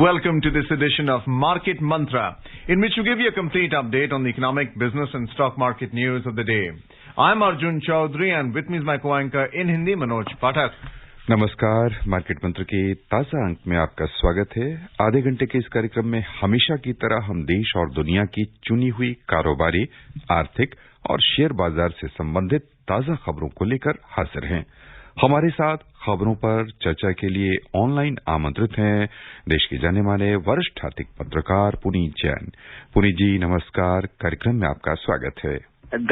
Welcome to this edition of Market Mantra, in which we give you a complete update on the economic, business and stock market news of the day. I'm Arjun Chaudhary and with me is my co-anchor in Hindi, Manoj Pathak. नमस्कार, market मंत्र के ताजा अंक में आपका स्वागत है। आधे घंटे के इस कार्यक्रम में हमेशा की तरह हम देश और दुनिया की चुनी हुई कारोबारी, आर्थिक और शेयर बाजार से संबंधित ताजा खबरों को लेकर हाजिर हैं। हमारे साथ खबरों पर चर्चा के लिए ऑनलाइन आमंत्रित हैं देश के जाने माने वरिष्ठ आर्थिक पत्रकार पुनीत जैन। पुनीत जी नमस्कार, कार्यक्रम में आपका स्वागत है।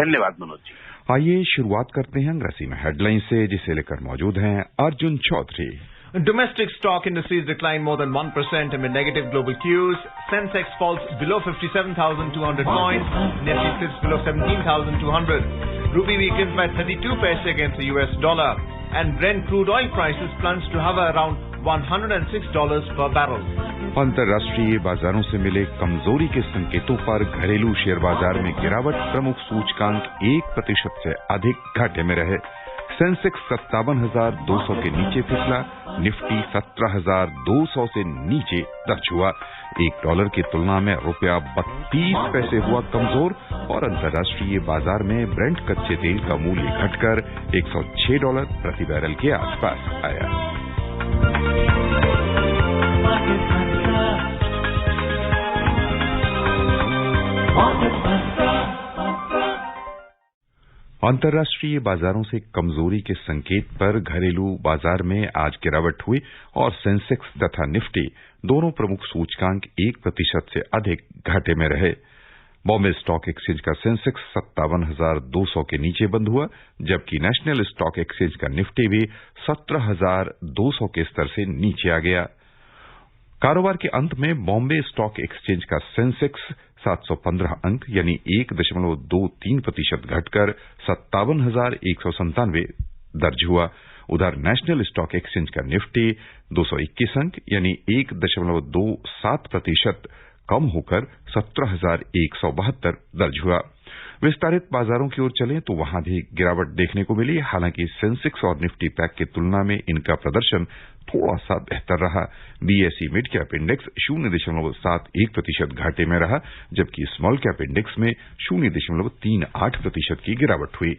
धन्यवाद मनोज जी। आइए शुरुआत करते हैं अंग्रेजी में हेडलाइन से, जिसे लेकर मौजूद हैं Arjun Chaudhary. Domestic stock indices declined more than 1% amid negative global cues. Sensex falls below 57,200 points. Nifty slips below 17,200. Rupee weakens by 32 paise against the US dollar. And Brent crude oil prices plunged to hover around $106 per barrel. अंतर्राष्ट्रीय बाजारों से मिले कमजोरी के संकेतों पर घरेलू share बाजार में गिरावट, प्रमुख सूचकांक 1% से अधिक घाटे में रहे। सेंसेक्स 57,200 के नीचे फिसला, निफ्टी 17,200 से नीचे दर्ज हुआ। $1 की तुलना में रुपया 32 पैसे हुआ कमजोर और अंतर्राष्ट्रीय बाजार में ब्रेंट कच्चे तेल का मूल्य घटकर $106 प्रति बैरल के आसपास आया। अंतर्राष्ट्रीय बाजारों से कमजोरी के संकेत पर घरेलू बाजार में आज गिरावट हुई और सेंसेक्स तथा निफ्टी दोनों प्रमुख सूचकांक 1% से अधिक घाटे में रहे। बॉम्बे स्टॉक एक्सचेंज का सेंसेक्स 57,200 के नीचे बंद हुआ, जबकि नेशनल स्टॉक एक्सचेंज का निफ्टी भी 17,200 के स्तर से नीचे आ गया। कारोबार के अंत में बॉम्बे स्टॉक एक्सचेंज का सेंसेक्स 715 अंक यानी 1.23% घटकर 57,197 दर्ज हुआ। उधर नेशनल स्टॉक एक्सचेंज का निफ्टी 221 अंक यानी 1.27% कम होकर 17,172 दर्ज हुआ। विस्तारित बाजारों की ओर चलें तो वहां भी गिरावट देखने को मिली। हालांकि सेंसेक्स और निफ्टी पैक की तुलना में इनका प्रदर्शन थोड़ा सा बेहतर रहा। बीएसई मिड कैप इंडेक्स 0.71% घाटे में रहा, जबकि स्मॉल कैप इंडेक्स में 0.38% की गिरावट हुई।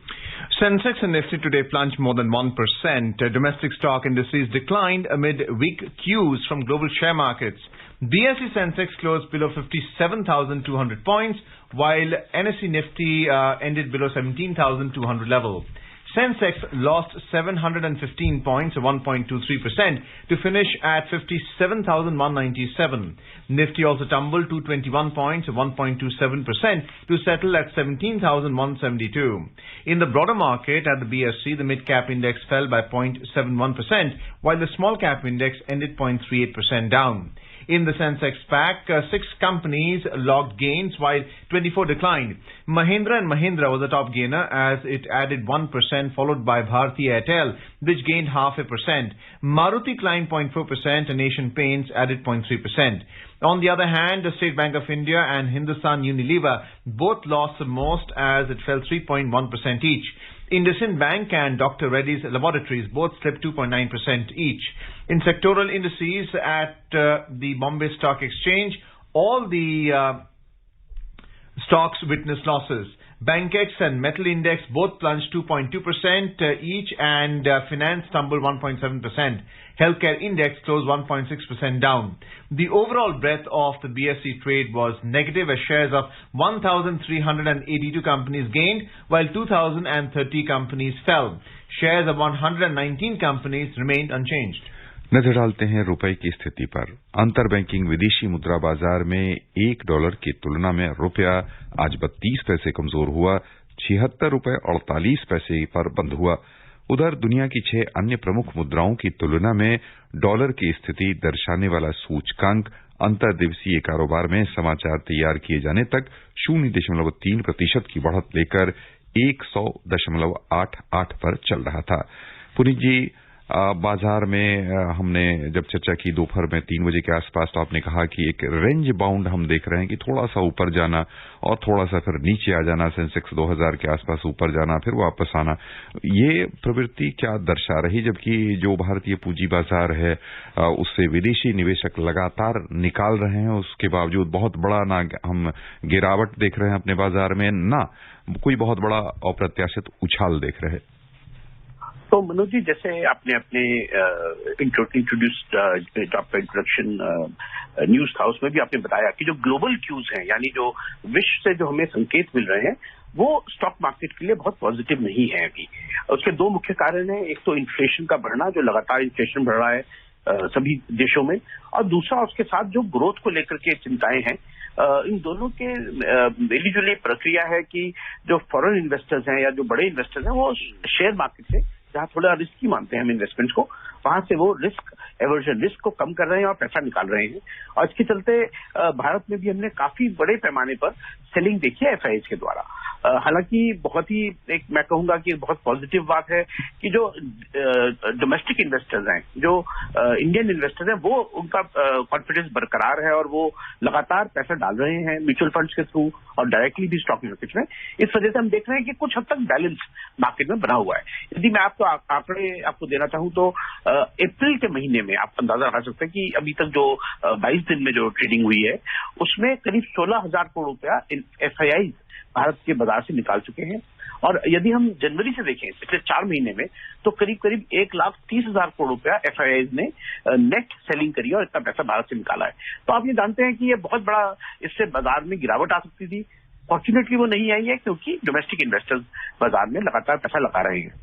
Sensex and Nifty today plunged more than 1%. Domestic stock indices declined amid weak cues from global share markets. BSE Sensex closed below 57,200 points, while NSE Nifty ended below 17,200 level. Sensex lost 715 points, 1.23%, to finish at 57,197. Nifty also tumbled to 21 points, 1.27%, to settle at 17,172. In the broader market at the BSE, the mid-cap index fell by 0.71%, while the small-cap index ended 0.38% down. In the Sensex pack, 6 companies logged gains while 24 declined. Mahindra & Mahindra was the top gainer as it added 1%, followed by Bharti Airtel, which gained 0.5%. Maruti climbed 0.4% and Asian Paints added 0.3%. On the other hand, the State Bank of India and Hindustan Unilever both lost the most as it fell 3.1% each. IndusInd Bank and Dr. Reddy's Laboratories both slipped 2.9% each. In sectoral indices at the Bombay Stock Exchange, all the stocks witnessed losses. Bankex and Metal Index both plunged 2.2% each, and Finance tumbled 1.7%. Healthcare Index closed 1.6% down. The overall breadth of the BSE trade was negative as shares of 1,382 companies gained while 2,030 companies fell. Shares of 119 companies remained unchanged. नजर डालते हैं रुपए की स्थिति पर। अंतर banking विदेशी मुद्रा बाजार में $1 की तुलना में रुपया आज 32 पैसे कमजोर हुआ, 76 रुपए 48 पैसे पर बंद हुआ। उधर दुनिया की 6 अन्य प्रमुख मुद्राओं की तुलना में डॉलर की स्थिति दर्शाने वाला सूचकांक अंतर्दिवसीय कारोबार में समाचार तैयार किए जाने तक 0.3% की बढ़त लेकर 100.88 पर चल रहा था। पुनीत जी, बाजार में हमने जब चर्चा की दोपहर में 3 बजे के आसपास, तो आपने कहा कि एक रेंज बाउंड हम देख रहे हैं कि थोड़ा सा ऊपर जाना और थोड़ा सा फिर नीचे आ जाना, सेंसेक्स 2000 के आसपास ऊपर जाना फिर वापस आना। ये प्रवृत्ति क्या दर्शा रही, जबकि जो भारतीय पूंजी बाजार है उससे विदेशी निवेशक लगातार निकाल रहे हैं, उसके बावजूद बहुत बड़ा ना हम गिरावट देख रहे हैं अपने बाजार में, ना कोई बहुत बड़ा अप्रत्याशित उछाल देख रहे हैं। तो मनोज जी, जैसे आपने अपने इंट्रोड्यूस्ड इंट्रोडक्शन न्यूज था उसमें भी आपने बताया कि जो ग्लोबल क्यूज हैं, यानी जो विश्व से जो हमें संकेत मिल रहे हैं, वो स्टॉक मार्केट के लिए बहुत पॉजिटिव नहीं है अभी। उसके दो मुख्य कारण हैं। एक तो इन्फ्लेशन का बढ़ना, जो लगातार इन्फ्लेशन बढ़ रहा है सभी देशों में, और दूसरा उसके साथ जो ग्रोथ को लेकर के चिंताएं हैं। इन दोनों के मिलीजुली प्रक्रिया है कि जो फॉरेन इन्वेस्टर्स हैं या जो बड़े इन्वेस्टर्स हैं, वो शेयर मार्केट से, जहां थोड़ा रिस्की मानते हैं हम इन्वेस्टमेंट्स को, वहां से वो रिस्क एवर्जन, रिस्क को कम कर रहे हैं और पैसा निकाल रहे हैं। और इसके चलते भारत में भी हमने काफी बड़े पैमाने पर सेलिंग देखी है एफआईआईज के द्वारा। हालांकि बहुत ही मैं कहूंगा कि बहुत पॉजिटिव बात है कि जो डोमेस्टिक इन्वेस्टर्स हैं, जो इंडियन इन्वेस्टर्स हैं, वो उनका कॉन्फिडेंस बरकरार है और वो लगातार पैसा डाल रहे हैं म्यूचुअल फंड्स के थ्रू और डायरेक्टली भी स्टॉक मार्केट में। इस वजह से हम देख रहे हैं कि कुछ हद तक बैलेंस मार्केट में बना हुआ है। यदि मैं आपको आंकड़े आपको देना चाहूं तो अप्रैल के महीने में आप अंदाजा लगा सकते हैं कि अभी तक जो 22 दिन में जो ट्रेडिंग हुई है, उसमें करीब 16,000 करोड़ रुपया एफआईआई भारत के बाजार से निकाल चुके हैं। और यदि हम जनवरी से देखें पिछले 4 महीने में, तो करीब करीब 1,30,000 करोड़ रुपया एफआईआई ने नेट सेलिंग करी और इतना पैसा भारत से निकाला है। तो आप ये जानते हैं कि ये बहुत बड़ा, इससे बाजार में गिरावट आ सकती थी। फॉर्चुनेटली वो नहीं आई है, क्योंकि डोमेस्टिक इन्वेस्टर्स बाजार में लगातार पैसा लगा रहे हैं।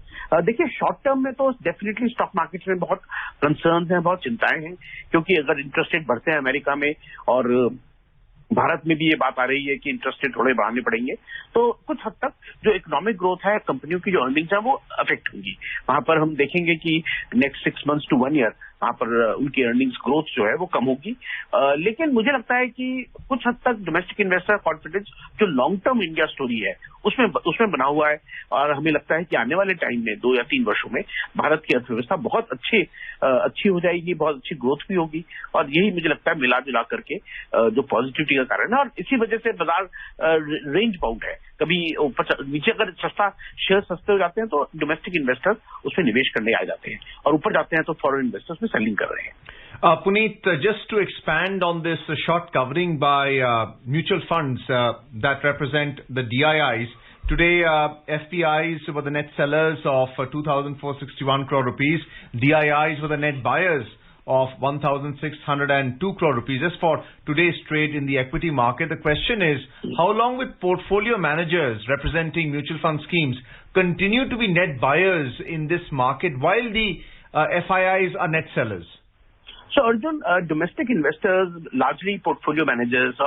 देखिए, शॉर्ट टर्म में तो डेफिनेटली स्टॉक मार्केट में बहुत कंसर्न्स हैं, बहुत चिंताएं हैं, क्योंकि अगर इंटरेस्ट रेट बढ़ते हैं अमेरिका में और भारत में भी ये बात आ रही है कि इंटरेस्ट रेट थोड़े बढ़ाने पड़ेंगे, तो कुछ हद तक जो इकोनॉमिक ग्रोथ है, कंपनियों की जो अर्निंग्स है, वो अफेक्ट होंगी। वहां पर हम देखेंगे कि नेक्स्ट 6 मंथ्स टू 1 ईयर वहां पर उनकी अर्निंग्स ग्रोथ जो है वो कम होगी। लेकिन मुझे लगता है कि कुछ हद तक डोमेस्टिक इन्वेस्टर कॉन्फिडेंस जो लॉन्ग टर्म इंडिया स्टोरी है उसमें बना हुआ है, और हमें लगता है कि आने वाले टाइम में 2 या 3 वर्षों में भारत की अर्थव्यवस्था बहुत अच्छी हो जाएगी, बहुत अच्छी ग्रोथ भी होगी। और यही मुझे लगता है मिला जुला करके जो पॉजिटिविटी का कारण है, और इसी वजह से बाजार रेंज बाउंड है। कभी ऊपर नीचे अगर शेयर सस्ते हो जाते हैं तो डोमेस्टिक इन्वेस्टर्स उसमें निवेश करने आ जाते हैं, और ऊपर जाते हैं तो फॉरेन इन्वेस्टर्स में सेलिंग कर रहे हैं। Puneet, just to expand on this short covering by mutual funds that represent the DIIs, today FPIs were the net sellers of 2,461 crore rupees, DIIs were the net buyers of 1,602 crore rupees. Just for today's trade in the equity market, the question is, how long will portfolio managers representing mutual fund schemes continue to be net buyers in this market while the FIIs are net sellers? So Arjun, domestic investors, largely portfolio managers,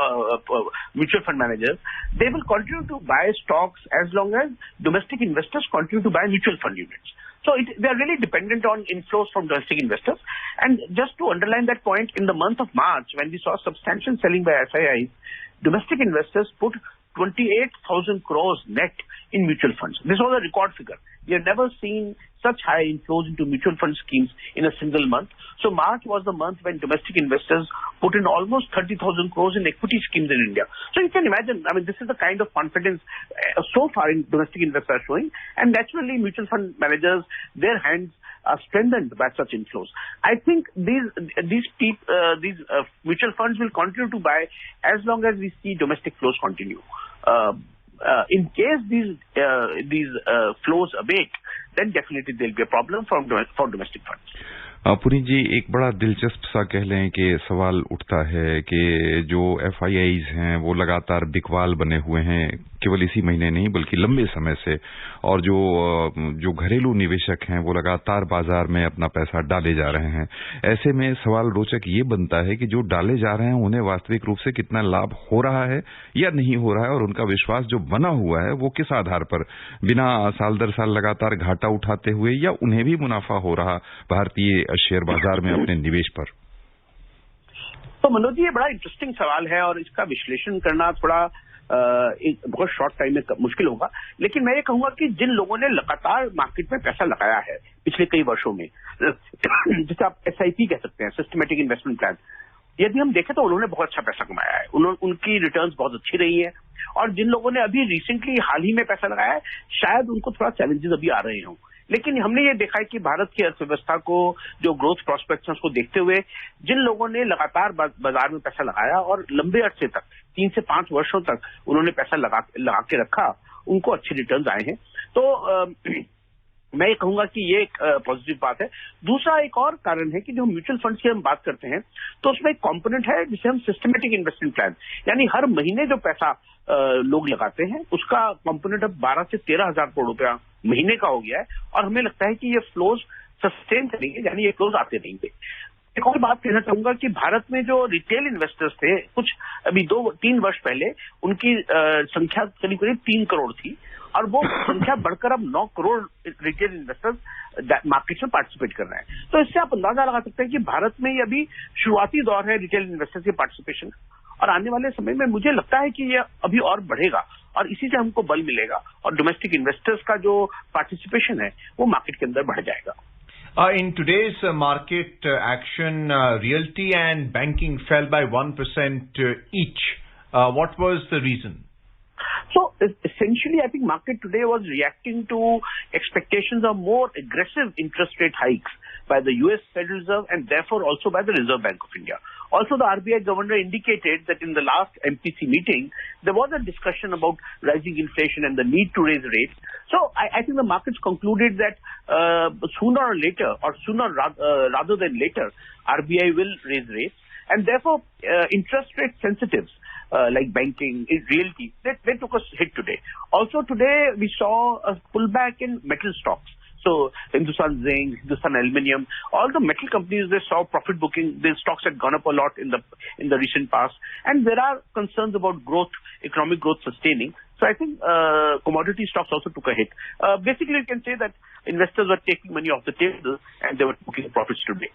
mutual fund managers, they will continue to buy stocks as long as domestic investors continue to buy mutual fund units. So they are really dependent on inflows from domestic investors. And just to underline that point, in the month of March, when we saw substantial selling by FIIs, domestic investors put 28,000 crores net in mutual funds. This was a record figure. We have never seen such high inflows into mutual fund schemes in a single month. So March was the month when domestic investors put in almost 30,000 crores in equity schemes in India. So you can imagine, I mean, this is the kind of confidence so far in domestic investors are showing, and naturally mutual fund managers, their hands are strengthened by such inflows. I think these mutual funds will continue to buy as long as we see domestic flows continue. In case these flows abate, then definitely there will be a problem for domestic funds. Puneet जी, एक बड़ा दिलचस्प सा कह लें कि सवाल उठता है कि जो एफआईआईज हैं वो लगातार बिकवाल बने हुए हैं, केवल इसी महीने नहीं बल्कि लंबे समय से, और जो घरेलू निवेशक हैं वो लगातार बाजार में अपना पैसा डाले जा रहे हैं। ऐसे में सवाल रोचक ये बनता है कि जो डाले जा रहे हैं उन्हें वास्तविक रूप से कितना लाभ हो रहा है या नहीं हो रहा है, और उनका विश्वास जो बना हुआ है वो किस आधार पर, बिना साल दर साल लगातार घाटा उठाते हुए, या उन्हें भी मुनाफा हो रहा भारतीय शेयर बाजार में अपने निवेश पर। तो मनोज जी, ये बड़ा इंटरेस्टिंग सवाल है और इसका विश्लेषण करना थोड़ा एक बहुत शॉर्ट टाइम में मुश्किल होगा। लेकिन मैं ये कहूंगा कि जिन लोगों ने लगातार मार्केट में पैसा लगाया है पिछले कई वर्षों में, जिसे आप SIP कह सकते हैं, सिस्टमेटिक इन्वेस्टमेंट प्लान, यदि हम देखें तो उन्होंने बहुत अच्छा पैसा कमाया है, उनकी रिटर्न्स बहुत अच्छी रही है। और जिन लोगों ने अभी रिसेंटली हाल ही में पैसा लगाया है, शायद उनको थोड़ा चैलेंजेस अभी आ रहे हों। लेकिन हमने ये देखा है कि भारत की अर्थव्यवस्था को, जो ग्रोथ प्रोस्पेक्ट्स हैं, उसको देखते हुए जिन लोगों ने लगातार बाजार में पैसा लगाया और लंबे अरसे तक 3 से 5 वर्षों तक उन्होंने पैसा लगा के रखा, उनको अच्छे रिटर्न्स आए हैं। तो मैं ये कहूंगा कि ये एक पॉजिटिव बात है। दूसरा एक और कारण है कि जो म्यूचुअल फंड्स की हम बात करते हैं तो उसमें एक कंपोनेंट है जिसे हम सिस्टमेटिक इन्वेस्टमेंट प्लान, यानी हर महीने जो पैसा लोग लगाते हैं उसका कंपोनेंट अब 12 से 13 हजार करोड़ रुपया महीने का हो गया है। और हमें लगता है कि ये फ्लोज सस्टेन करेंगे, यानी ये फ्लोज आते रहेंगे। एक और बात कहना चाहूंगा कि भारत में जो रिटेल इन्वेस्टर्स थे, कुछ अभी 2-3 वर्ष पहले उनकी संख्या करीब 3 करोड़ थी और वो संख्या बढ़कर अब 9 करोड़ रिटेल इन्वेस्टर्स मार्केट में पार्टिसिपेट कर रहे हैं। तो इससे आप अंदाजा लगा सकते हैं कि भारत में ये अभी शुरुआती दौर है रिटेल इन्वेस्टर्स के पार्टिसिपेशन, और आने वाले समय में मुझे लगता है कि ये अभी और बढ़ेगा और इसी से हमको बल मिलेगा और डोमेस्टिक इन्वेस्टर्स का जो पार्टिसिपेशन है वो मार्केट के अंदर बढ़ जाएगा। In today's market action, realty and banking fell by 1% each. What was the reason? So essentially, I think market today was reacting to expectations of more aggressive interest rate hikes by the US Federal Reserve and therefore also by the Reserve Bank of India. Also, the RBI governor indicated that in the last MPC meeting, there was a discussion about rising inflation and the need to raise rates. So I think the markets concluded that sooner or later, or sooner rather than later, RBI will raise rates, and therefore interest rate sensitives like banking, realty, they took a hit today. Also today we saw a pullback in metal stocks. So Hindustan Zinc, Hindustan Aluminium, all the metal companies, they saw profit booking. Their stocks had gone up a lot in the recent past, and there are concerns about growth, economic growth sustaining. So I think commodity stocks also took a hit. Basically, you can say that investors were taking money off the table and they were booking profits today.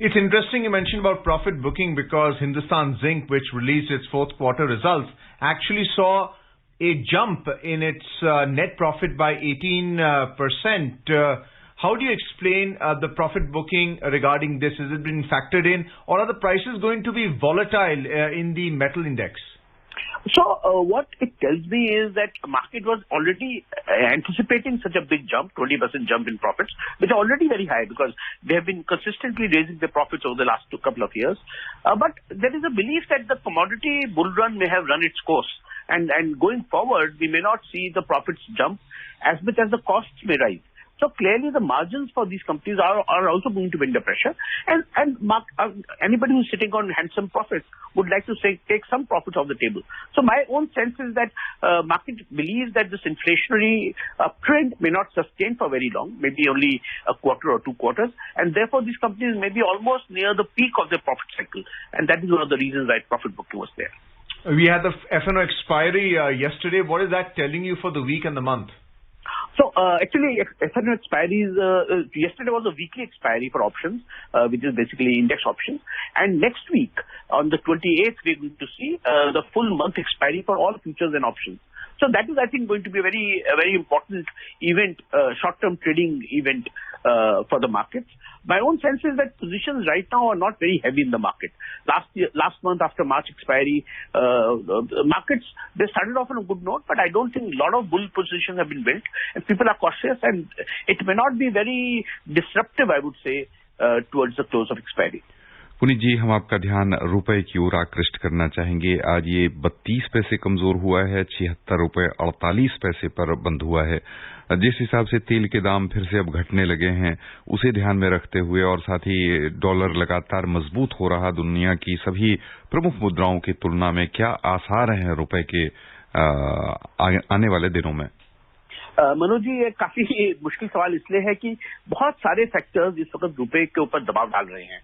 It's interesting you mentioned about profit booking because Hindustan Zinc, which released its fourth quarter results, actually saw a jump in its net profit by 18%. How do you explain the profit booking regarding this? Has it been factored in, or are the prices going to be volatile in the metal index? So what it tells me is that the market was already anticipating such a big jump, 20% jump in profits, which are already very high because they have been consistently raising their profits over the last couple of years. But there is a belief that the commodity bull run may have run its course. And going forward, we may not see the profits jump as much as the costs may rise. So clearly, the margins for these companies are also going to be under pressure. And anybody who's sitting on handsome profits would like to take some profits off the table. So my own sense is that market believes that this inflationary trend may not sustain for very long, maybe only a quarter or 2 quarters, and therefore these companies may be almost near the peak of their profit cycle. And that is one of the reasons that profit booking was there. We had the F&O expiry yesterday. What is that telling you for the week and the month? So actually, F&O expiries, yesterday was a weekly expiry for options, which is basically index options. And next week, on the 28th, we're going to see the full month expiry for all futures and options. So that is, I think, going to be a very important event, short-term trading event for the markets. My own sense is that positions right now are not very heavy in the market. Last month after March expiry, the markets, they started off on a good note, but I don't think a lot of bull positions have been built, and people are cautious, and it may not be very disruptive, I would say, towards the close of expiry. Puneet जी, हम आपका ध्यान रुपए की ओर आकृष्ट करना चाहेंगे। आज ये 32 पैसे कमजोर हुआ है, 76 रुपए 48 पैसे पर बंद हुआ है। जिस हिसाब से तेल के दाम फिर से अब घटने लगे हैं, उसे ध्यान में रखते हुए और साथ ही डॉलर लगातार मजबूत हो रहा दुनिया की सभी प्रमुख मुद्राओं की तुलना में, क्या आसार हैं रुपए के आने वाले दिनों में? मनोज जी, ये काफी मुश्किल सवाल इसलिए है कि बहुत सारे फैक्टर्स इस वक्त रुपए के ऊपर दबाव डाल रहे हैं।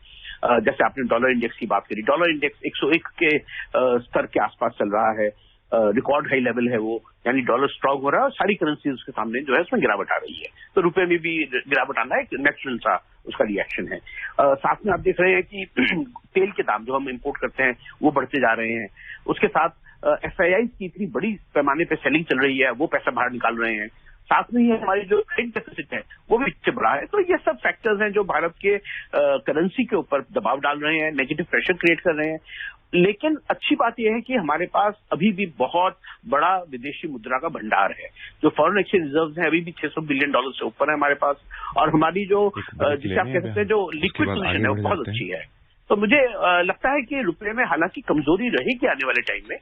जैसे आपने डॉलर इंडेक्स की बात करी, डॉलर इंडेक्स 101 के स्तर के आसपास चल रहा है। रिकॉर्ड हाई लेवल है वो, यानी डॉलर स्ट्रांग हो रहा है और सारी करेंसीज उसके सामने जो है उसमें गिरावट आ रही है। तो रुपए में भी गिरावट आना एक नेचुरल सा उसका रिएक्शन है। साथ में आप देख रहे हैं कि तेल के दाम जो हम इंपोर्ट करते हैं वो बढ़ते जा रहे हैं। उसके साथ FIIs की इतनी बड़ी पैमाने पे सेलिंग चल रही है, वो पैसा बाहर निकाल रहे हैं। साथ में ही हमारी जो ट्रेड डेफिसिट है वो भी पीछे बढ़ा है। तो ये सब फैक्टर्स हैं जो भारत के करेंसी के ऊपर दबाव डाल रहे हैं, नेगेटिव प्रेशर क्रिएट कर रहे हैं। लेकिन अच्छी बात यह है कि हमारे पास अभी भी बहुत बड़ा विदेशी मुद्रा का भंडार है। जो फॉरेन एक्सचेंज रिजर्व्स हैं अभी भी $600 बिलियन से ऊपर है हमारे पास, और हमारी जो जिसे आप कह सकते हैं जो लिक्विड पोजीशन है वो बहुत अच्छी है। तो मुझे लगता है कि रुपये में हालांकि कमजोरी रहेगी आने वाले टाइम में,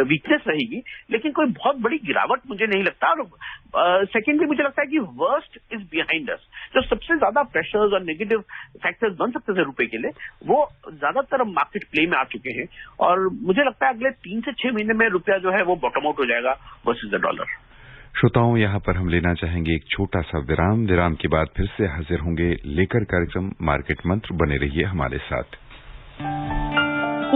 वीकनेस रहेगी, लेकिन कोई बहुत बड़ी गिरावट मुझे नहीं लगता। और सेकेंडली मुझे लगता है कि वर्स्ट इज बिहाइंड अस। जो सबसे ज्यादा प्रेशर्स और नेगेटिव फैक्टर्स बन सकते थे रुपये के लिए, वो ज्यादातर मार्केट प्ले में आ चुके हैं, और मुझे लगता है अगले 3 से 6 महीने में रुपया जो है वो बॉटम आउट हो जाएगा वर्सेस द डॉलर। श्रोताओं, यहाँ पर हम लेना चाहेंगे एक छोटा सा विराम। विराम के बाद फिर से हाजिर होंगे लेकर कार्यक्रम मार्केट मंत्र। बने रहिए हमारे साथ।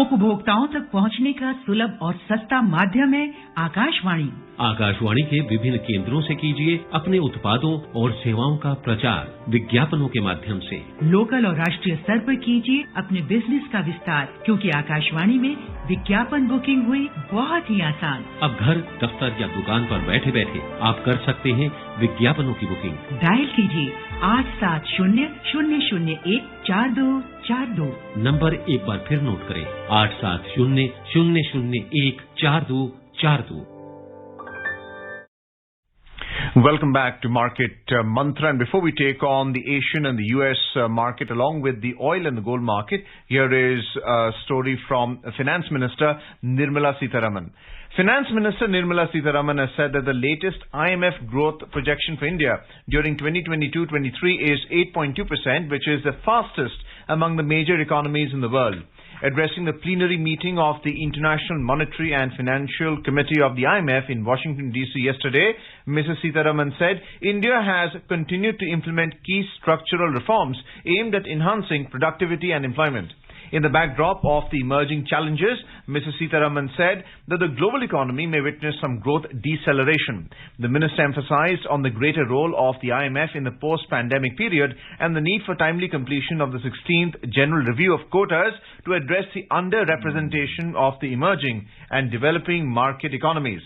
उपभोक्ताओं तक पहुंचने का सुलभ और सस्ता माध्यम है आकाशवाणी। आकाशवाणी के विभिन्न केंद्रों से कीजिए अपने उत्पादों और सेवाओं का प्रचार विज्ञापनों के माध्यम से। लोकल और राष्ट्रीय स्तर पर कीजिए अपने बिजनेस का विस्तार, क्योंकि आकाशवाणी में विज्ञापन बुकिंग हुई बहुत ही आसान। अब घर, दफ्तर या दुकान पर बैठे बैठे आप कर सकते हैं विज्ञापनों की बुकिंग। डायल कीजिए 8700014242। नंबर एक बार फिर नोट करें, 8700014242। Welcome back to Market Mantra. And before we take on the Asian and the US market along with the oil and the gold market, here is a story from Finance Minister Nirmala Sitharaman. Finance Minister Nirmala Sitharaman has said that the latest IMF growth projection for India during 2022-23 is 8.2%, which is the fastest among the major economies in the world. Addressing the plenary meeting of the International Monetary and Financial Committee of the IMF in Washington, D.C. yesterday, Mrs. Sitharaman said India has continued to implement key structural reforms aimed at enhancing productivity and employment. In the backdrop of the emerging challenges, Mrs. Sitharaman said that the global economy may witness some growth deceleration. The minister emphasized on the greater role of the IMF in the post-pandemic period and the need for timely completion of the 16th General Review of Quotas to address the underrepresentation of the emerging and developing market economies.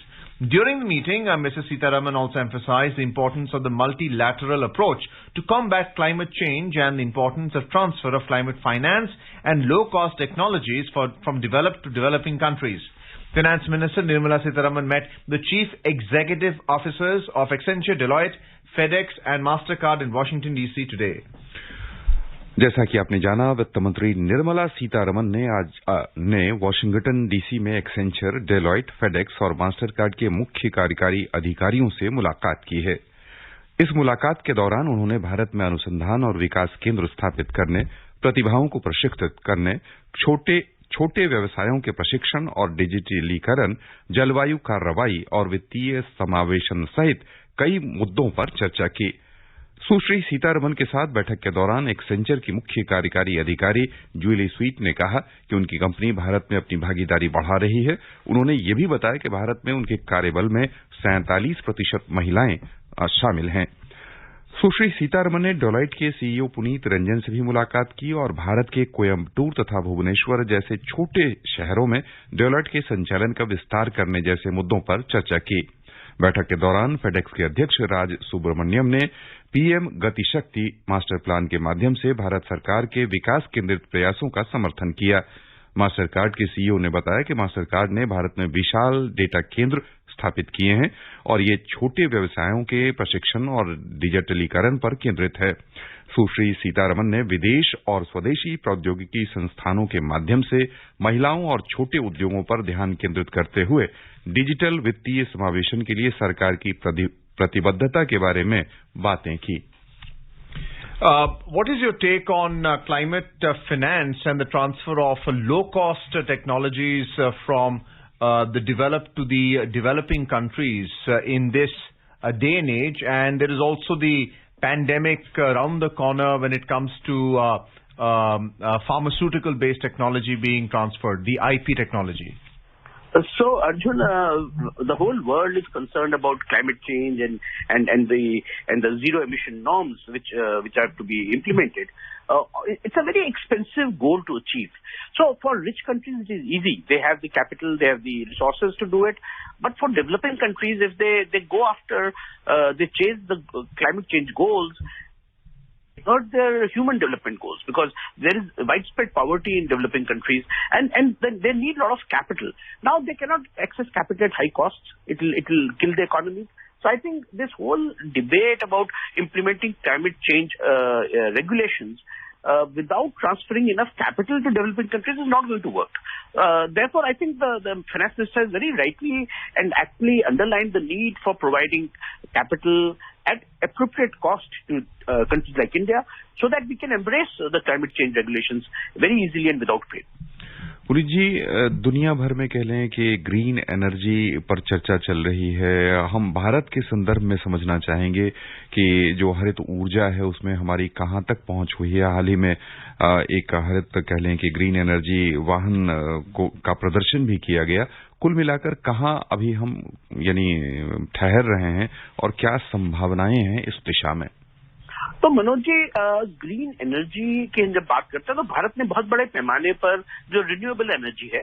During the meeting, Mrs. Sitharaman also emphasized the importance of the multilateral approach to combat climate change and the importance of transfer of climate finance and low-cost technologies from developed to developing countries. Finance Minister Nirmala Sitharaman met the chief executive officers of Accenture, Deloitte, FedEx and MasterCard in Washington, D.C. today. जैसा कि आपने जाना, वित्त मंत्री निर्मला सीतारमन ने आज Washington DC में Accenture, Deloitte, FedEx और मास्टरकार्ड के मुख्य कार्यकारी अधिकारियों से मुलाकात की है। इस मुलाकात के दौरान उन्होंने भारत में अनुसंधान और विकास केंद्र स्थापित करने, प्रतिभाओं को प्रशिक्षित करने, छोटे व्यवसायों के प्रशिक्षण और डिजिटलीकरण, जलवायु कार्रवाई और वित्तीय समावेशन सहित कई मुद्दों पर चर्चा की। सुश्री सीतारमन के साथ बैठक के दौरान एक्सेंचर की मुख्य कार्यकारी अधिकारी जूली स्वीट ने कहा कि उनकी कंपनी भारत में अपनी भागीदारी बढ़ा रही है। उन्होंने ये भी बताया कि भारत में उनके कार्यबल में 47% महिलाएं शामिल हैं। सुश्री सीतारमन ने डेलॉइट के सीईओ पुनीत रंजन से भी मुलाकात की और भारत के कोयम्बटूर तथा भुवनेश्वर जैसे छोटे शहरों में डेलॉइट के संचालन का विस्तार करने जैसे मुद्दों पर चर्चा की। बैठक के दौरान फेडेक्स के अध्यक्ष राज सुब्रमण्यम ने पीएम गति शक्ति मास्टर प्लान के माध्यम से भारत सरकार के विकास केंद्रित प्रयासों का समर्थन किया। मास्टरकार्ड के सीईओ ने बताया कि मास्टरकार्ड ने भारत में विशाल डेटा केंद्र स्थापित किए हैं और ये छोटे व्यवसायों के प्रशिक्षण और डिजिटलीकरण पर केंद्रित है। सुश्री सीतारमन ने विदेश और स्वदेशी प्रौद्योगिकी संस्थानों के माध्यम से महिलाओं और छोटे उद्योगों पर ध्यान केंद्रित करते हुए डिजिटल वित्तीय समावेशन के लिए सरकार की प्रतिबद्धता के बारे में बातें की। What is your take on climate finance and the transfer of low-cost technologies from the developed to the developing countries in this day and age? And there is also the pandemic around the corner when it comes to pharmaceutical-based technology being transferred, the IP technology. So Arjun, the whole world is concerned about climate change and the zero emission norms which are to be implemented. It's a very expensive goal to achieve. So for rich countries it is easy. They have the capital, they have the resources to do it. But for developing countries, if they go after, they chase the climate change goals, hurt their human development goals, because there is widespread poverty in developing countries, and then they need a lot of capital. Now they cannot access capital at high costs. It will kill the economy. So I think this whole debate about implementing climate change regulations without transferring enough capital to developing countries is not going to work. Therefore, I think the finance minister has very rightly and actually underlined the need for providing capital at appropriate cost to countries like India, so that we can embrace the climate change regulations very easily and without pain. Puri जी, दुनिया भर में कह लें कि green energy पर चर्चा चल रही है। हम भारत के संदर्भ में समझना चाहेंगे कि जो हरित ऊर्जा है उसमें हमारी कहां तक पहुंच हुई है। हाल ही में एक हरित कह लें कि ग्रीन एनर्जी वाहन का प्रदर्शन भी किया गया। कुल मिलाकर कहां अभी हम यानी ठहर रहे हैं और क्या संभावनाएं हैं इस दिशा में? तो मनोज जी, ग्रीन एनर्जी की जब बात करते हैं तो भारत ने बहुत बड़े पैमाने पर जो रिन्यूएबल एनर्जी है,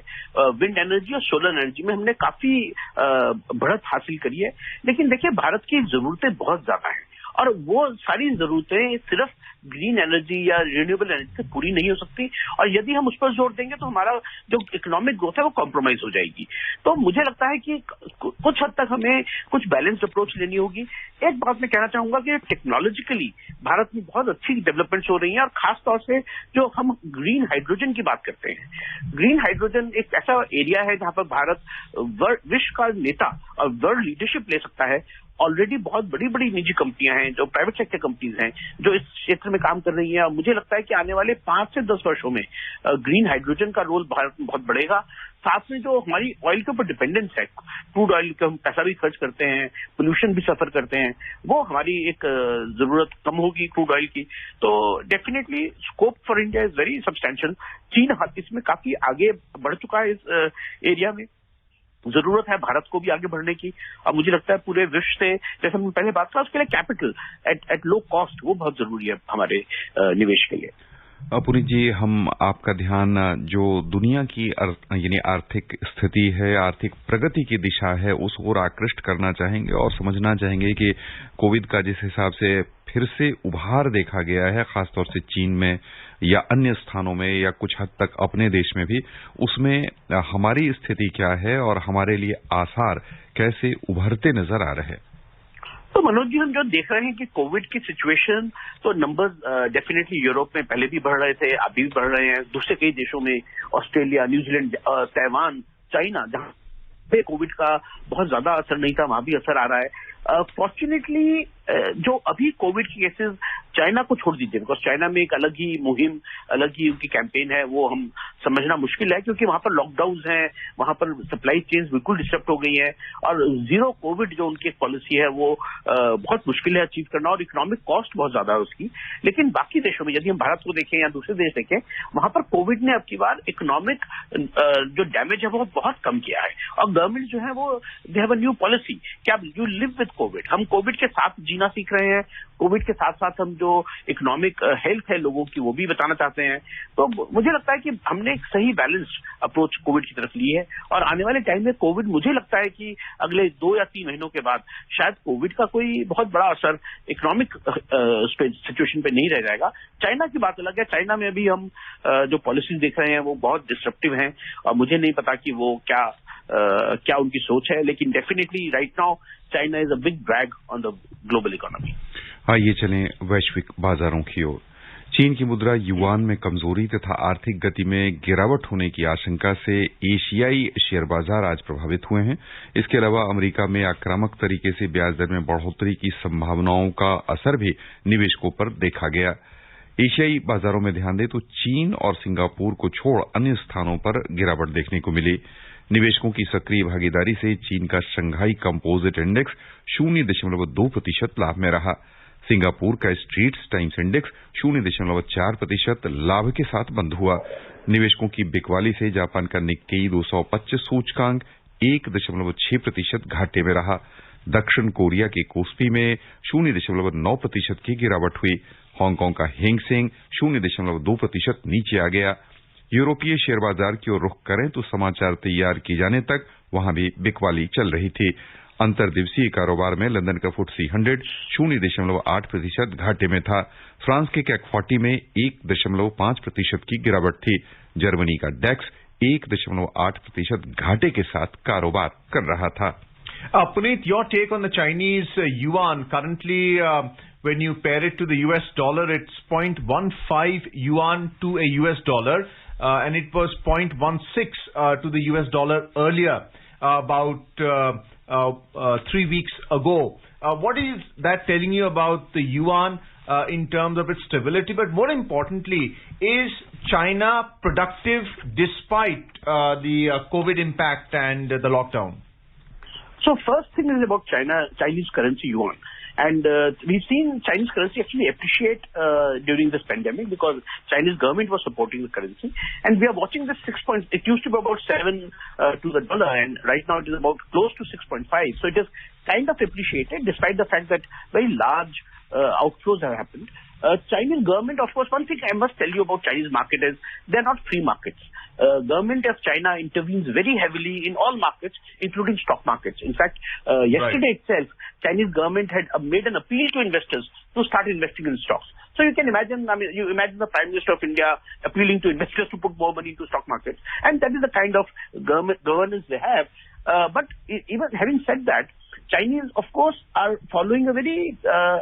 विंड एनर्जी और सोलर एनर्जी में हमने काफी बढ़त हासिल करी है। लेकिन देखिए, भारत की जरूरतें बहुत ज्यादा हैं और वो सारी जरूरतें सिर्फ ग्रीन एनर्जी या रिन्यूएबल एनर्जी से पूरी नहीं हो सकती, और यदि हम उस पर जोर देंगे तो हमारा जो इकोनॉमिक ग्रोथ है वो कॉम्प्रोमाइज हो जाएगी। तो मुझे लगता है कि कुछ हद तक हमें कुछ बैलेंस्ड अप्रोच लेनी होगी। एक बात मैं कहना चाहूंगा कि टेक्नोलॉजिकली भारत में बहुत अच्छी डेवलपमेंट्स हो रही हैं, और खासतौर से जो हम ग्रीन हाइड्रोजन की बात करते हैं, ग्रीन हाइड्रोजन एक ऐसा एरिया है जहां पर भारत विश्व का नेता और वर्ल्ड लीडरशिप ले सकता है। ऑलरेडी बहुत बड़ी बड़ी निजी कंपनियां हैं, जो प्राइवेट सेक्टर कंपनीज हैं, जो इस क्षेत्र में काम कर रही हैं, और मुझे लगता है कि आने वाले 5 से 10 वर्षों में ग्रीन हाइड्रोजन का रोल भारत में बहुत बढ़ेगा। साथ में जो हमारी ऑयल के ऊपर डिपेंडेंस है, क्रूड ऑयल का हम पैसा भी खर्च करते हैं, पोल्यूशन भी सफर करते हैं, वो हमारी एक जरूरत कम होगी क्रूड ऑयल की। तो definitely scope for India is very substantial. चीन इसमें काफी आगे बढ़ चुका है इस एरिया में। जरूरत है भारत को भी आगे बढ़ने की, और मुझे लगता है पूरे विश्व से, जैसे हमने पहले बात करा, उसके लिए कैपिटल एट लो कॉस्ट वो बहुत जरूरी है हमारे निवेश के लिए। पुरी जी, हम आपका ध्यान जो दुनिया की यानी आर्थिक स्थिति है, आर्थिक प्रगति की दिशा है, उस ओर आकृष्ट करना चाहेंगे और समझना चाहेंगे कि कोविड का जिस हिसाब से फिर से उभार देखा गया है, खासतौर से चीन में या अन्य स्थानों में या कुछ हद तक अपने देश में भी, उसमें हमारी स्थिति क्या है और हमारे लिए आसार कैसे उभरते नजर आ रहे हैं? तो मनोज जी, हम जो देख रहे हैं कि कोविड की सिचुएशन, तो नंबर्स डेफिनेटली यूरोप में पहले भी बढ़ रहे थे, अभी भी बढ़ रहे हैं। दूसरे कई देशों में, ऑस्ट्रेलिया, न्यूजीलैंड, ताइवान, चाइना, जहां पे कोविड का बहुत ज्यादा असर नहीं था, वहां भी असर आ रहा है। फॉर्चुनेटली जो अभी कोविड के केसेस, चाइना को छोड़ दीजिए, बिकॉज चाइना में एक अलग ही मुहिम, अलग ही उनकी कैंपेन है, वो हम समझना मुश्किल है, क्योंकि वहां पर लॉकडाउन है, वहां पर सप्लाई चेन्स बिल्कुल डिस्टर्ब हो गई है, और जीरो कोविड जो उनकी पॉलिसी है वो बहुत मुश्किल है अचीव करना, और इकोनॉमिक कॉस्ट बहुत ज्यादा है उसकी। लेकिन बाकी देशों में, यदि हम भारत को देखें या दूसरे देश देखें, वहां पर कोविड ने अब की बार इकोनॉमिक जो डैमेज है वो बहुत कम किया है, और गवर्नमेंट जो है वो they have a new policy, क्या यू लिव विद कोविड। हम कोविड के साथ जीना सीख रहे हैं, कोविड के साथ साथ हम जो इकोनॉमिक हेल्थ है लोगों की वो भी बताना चाहते हैं। तो मुझे लगता है कि हमने एक सही बैलेंस्ड अप्रोच कोविड की तरफ ली है, और आने वाले टाइम में कोविड, मुझे लगता है कि अगले 2 या 3 महीनों के बाद शायद कोविड का कोई बहुत बड़ा असर इकोनॉमिक सिचुएशन पे नहीं रह जाएगा। चाइना की बात अलग है, चाइना में अभी हम जो पॉलिसीज देख रहे हैं वो बहुत डिस्ट्रप्टिव हैं, और मुझे नहीं पता कि वो क्या उनकी सोच है, लेकिन definitely right now China is a big drag on the global economy. आइए चलें वैश्विक बाजारों की ओर। चीन की मुद्रा युआन में कमजोरी तथा आर्थिक गति में गिरावट होने की आशंका से एशियाई शेयर बाजार आज प्रभावित हुए हैं। इसके अलावा अमेरिका में आक्रामक तरीके से ब्याज दर में बढ़ोतरी की संभावनाओं का असर भी निवेशकों पर देखा गया। एशियाई बाजारों में ध्यान दें तो चीन और सिंगापुर को छोड़ अन्य स्थानों पर गिरावट देखने को मिली। निवेशकों की सक्रिय भागीदारी से चीन का शंघाई कंपोजिट इंडेक्स 0.2% लाभ में रहा। सिंगापुर का स्ट्रीट्स टाइम्स इंडेक्स 0.4% लाभ के साथ बंद हुआ। निवेशकों की बिकवाली से जापान का निक्केई 225 सूचकांक 1.6% घाटे में रहा। दक्षिण कोरिया के कोस्पी में 0.9% की गिरावट हुई। हांगकांग का हैंग सेंग 0.2% नीचे आ गया। यूरोपीय शेयर बाजार की ओर रुख करें तो समाचार तैयार किए जाने तक वहां भी बिकवाली चल रही थी। अंतर्दिवसीय कारोबार में लंदन का FTSE 100 0.8% घाटे में था। फ्रांस के CAC 40 में 1.5% की गिरावट थी। जर्मनी का डेक्स 1.8% घाटे के साथ कारोबार कर रहा था। Puneet, your take on the Chinese yuan. Currently, when you pair it to the US dollar, it's 0.15 yuan to a US dollar, and it was 0.16 to the US dollar earlier, about 3 weeks ago. What is that telling you about the yuan in terms of its stability? But more importantly, is China productive despite the COVID impact and the lockdown? So first thing is about Chinese currency yuan. And we've seen Chinese currency actually appreciate during this pandemic because Chinese government was supporting the currency. And we are watching this 6 points. It used to be about 7 to the dollar, and right now it is about close to 6.5. So it is kind of appreciated despite the fact that very large outflows have happened. Chinese government, of course, one thing I must tell you about Chinese market is they're not free markets. Government of China intervenes very heavily in all markets, including stock markets. In fact, yesterday itself, Chinese government had made an appeal to investors to start investing in stocks. So you can imagine, you imagine the Prime Minister of India appealing to investors to put more money into stock markets. And that is the kind of governance they have. But even having said that, Chinese, of course, are following a very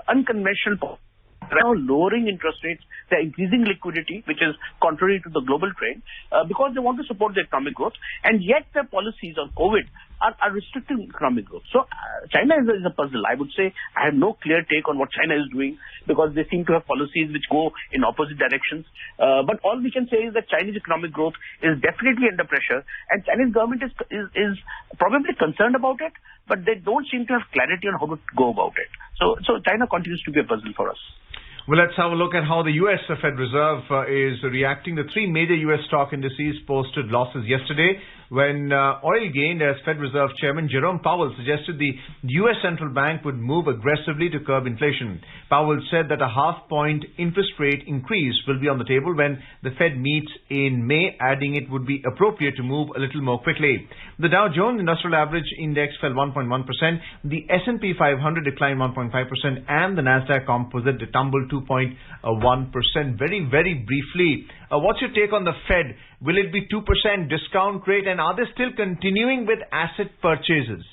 unconventional policy. Now lowering interest rates, they're increasing liquidity, which is contrary to the global trend, because they want to support the economic growth, and yet their policies on COVID are restricting economic growth. So China is a puzzle. I would say I have no clear take on what China is doing because they seem to have policies which go in opposite directions. But all we can say is that Chinese economic growth is definitely under pressure, and Chinese government is probably concerned about it, but they don't seem to have clarity on how to go about it. So China continues to be a puzzle for us. Well, let's have a look at how the U.S. Fed Reserve is reacting. The three major U.S. stock indices posted losses yesterday when oil gained as Fed Reserve Chairman Jerome Powell suggested the U.S. Central Bank would move aggressively to curb inflation. Powell said that a half-point interest rate increase will be on the table when the Fed meets in May, adding it would be appropriate to move a little more quickly. The Dow Jones Industrial Average Index fell 1.1%, the S&P 500 declined 1.5%, and the Nasdaq Composite tumbled 2.1%. Very, very briefly, what's your take on the Fed? Will it be 2% discount rate, and are they still continuing with asset purchases?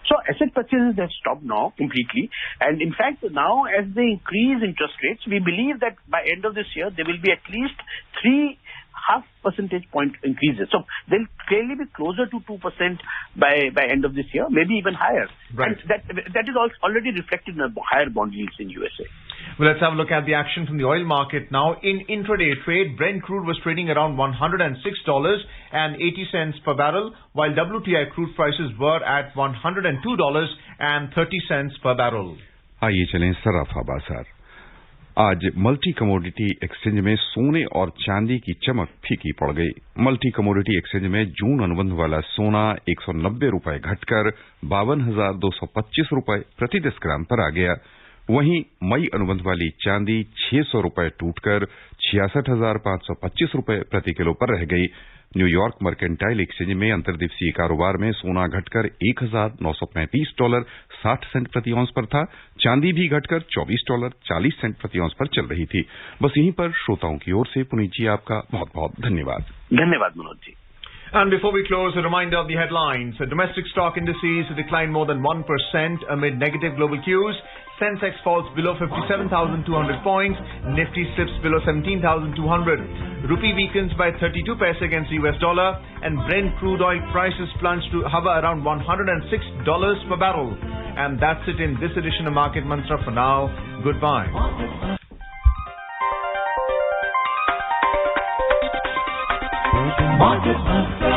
So asset purchases have stopped now completely, and in fact now as they increase interest rates, we believe that by end of this year there will be at least 3.5 percentage point increases. So they'll clearly be closer to 2% by end of this year, maybe even higher. Right. And that is already reflected in higher bond yields in USA. Well, let's have a look at the action from the oil market now. In intraday trade, Brent crude was trading around $106.80 per barrel, while WTI crude prices were at $102.30 per barrel. आइए चलें सराफा बाजार। आज multi commodity exchange में सोने और चांदी की चमक फीकी पड़ गई। मल्टी कमोडिटी एक्सचेंज में जून अनुबंध वाला सोना 190 रुपए घटकर 52,225 रुपए प्रति 10 ग्राम पर आ गया। वहीं मई अनुबंध वाली चांदी 600 रुपए टूटकर 66,525 रुपए प्रति किलो पर रह गई। न्यूयॉर्क मर्केंटाइल एक्सचेंज में अंतर्दिवसीय कारोबार में सोना घटकर $1,935.60 प्रति औंस पर था। चांदी भी घटकर $24.40 प्रति औंस पर चल रही थी। बस यहीं पर श्रोताओं की ओर से पुनीत जी आपका बहुत बहुत धन्यवाद। धन्यवाद Manoj ji. And before we close, a reminder of the headlines. Domestic stock indices declined more than 1% amid negative global cues. Sensex falls below 57,200 points. Nifty slips below 17,200. Rupee weakens by 32 paise against the US dollar. And Brent crude oil prices plunged to hover around $106 per barrel. And that's it in this edition of Market Mantra. For now, goodbye. Market Mantra.